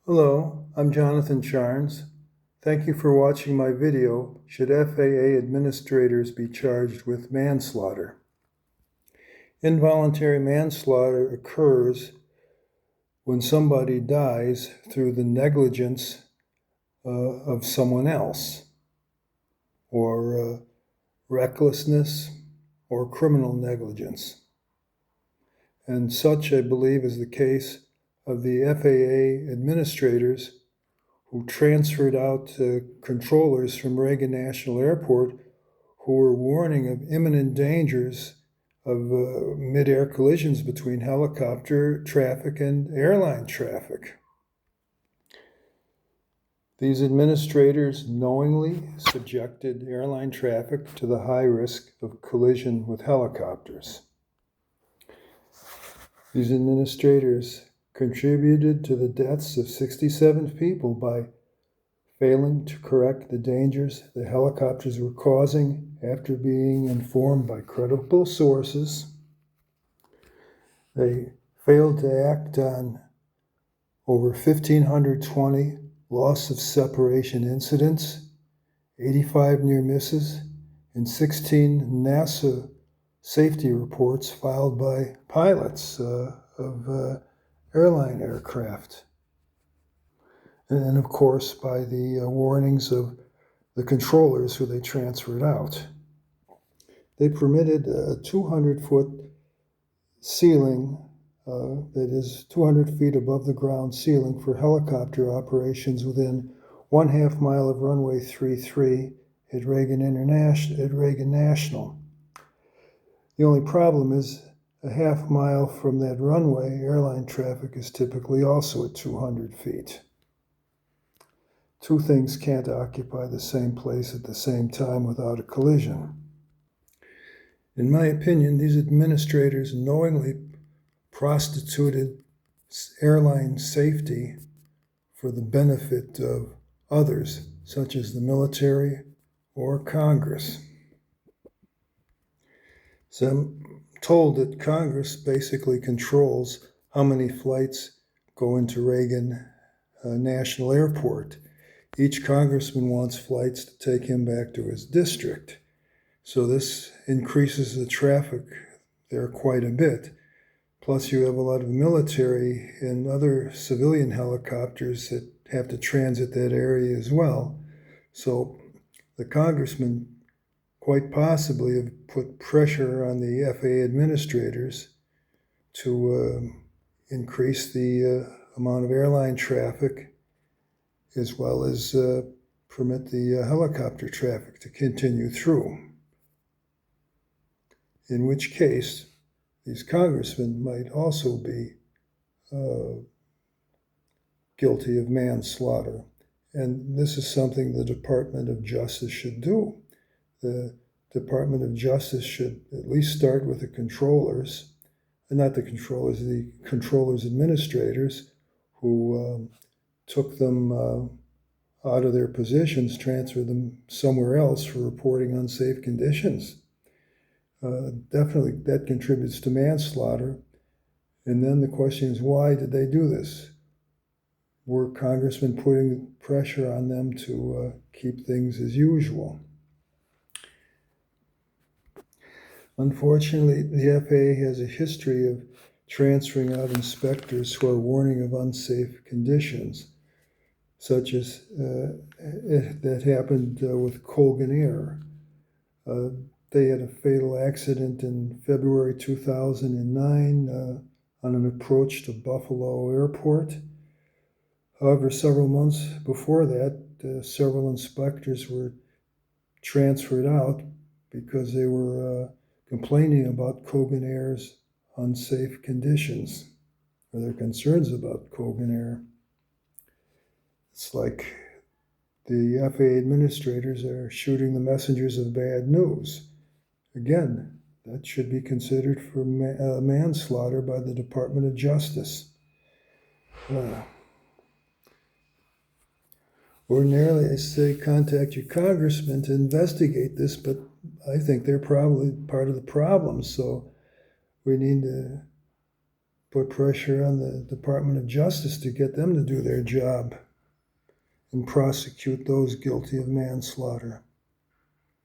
Hello, I'm Jonathan Charnes. Thank you for watching my video, Should FAA Administrators be Charged with Manslaughter? Involuntary manslaughter occurs when somebody dies through the negligence of someone else, or recklessness, or criminal negligence. And such, I believe, is the case of the FAA administrators who transferred out controllers from Regan National Airport who were warning of imminent dangers of mid-air collisions between helicopter traffic and airline traffic. These administrators knowingly subjected airline traffic to the high risk of collision with helicopters. These administrators contributed to the deaths of 67 people by failing to correct the dangers the helicopters were causing after being informed by credible sources. They failed to act on over 1,520 loss of separation incidents, 85 near misses, and 16 NASA safety reports filed by pilots of airline aircraft. And of course, by the warnings of the controllers who they transferred out. They permitted a 200-foot ceiling, that is 200 feet above the ground ceiling for helicopter operations within 1/2 mile of runway 33 at Regan National. The only problem is a 1/2 mile from that runway, airline traffic is typically also at 200 feet. Two things can't occupy the same place at the same time without a collision. In my opinion, these administrators knowingly prostituted airline safety for the benefit of others, such as the military or Congress. So I'm told that Congress basically controls how many flights go into Reagan National Airport. Each congressman wants flights to take him back to his district. So this increases the traffic there quite a bit. Plus you have a lot of military and other civilian helicopters that have to transit that area as well. So the congressmen quite possibly have put pressure on the FAA administrators to increase the amount of airline traffic as well as permit the helicopter traffic to continue through. In which case, these congressmen might also be guilty of manslaughter. And this is something the Department of Justice should do. The Department of Justice should at least start with the controllers, not the controllers, the controllers administrators who took them out of their positions, transferred them somewhere else for reporting unsafe conditions. Definitely that contributes to manslaughter. And then the question is, why did they do this? Were congressmen putting pressure on them to keep things as usual? Unfortunately, the FAA has a history of transferring out inspectors who are warning of unsafe conditions, such as that happened with Colgan Air. They had a fatal accident in February 2009 on an approach to Buffalo Airport. However, several months before that, several inspectors were transferred out because they were complaining about Colgan Air's unsafe conditions, or their concerns about Colgan Air. It's like the FAA administrators are shooting the messengers of bad news. Again, that should be considered for manslaughter by the Department of Justice. Ordinarily, I say contact your congressman to investigate this, but I think they're probably part of the problem. So we need to put pressure on the Department of Justice to get them to do their job and prosecute those guilty of manslaughter.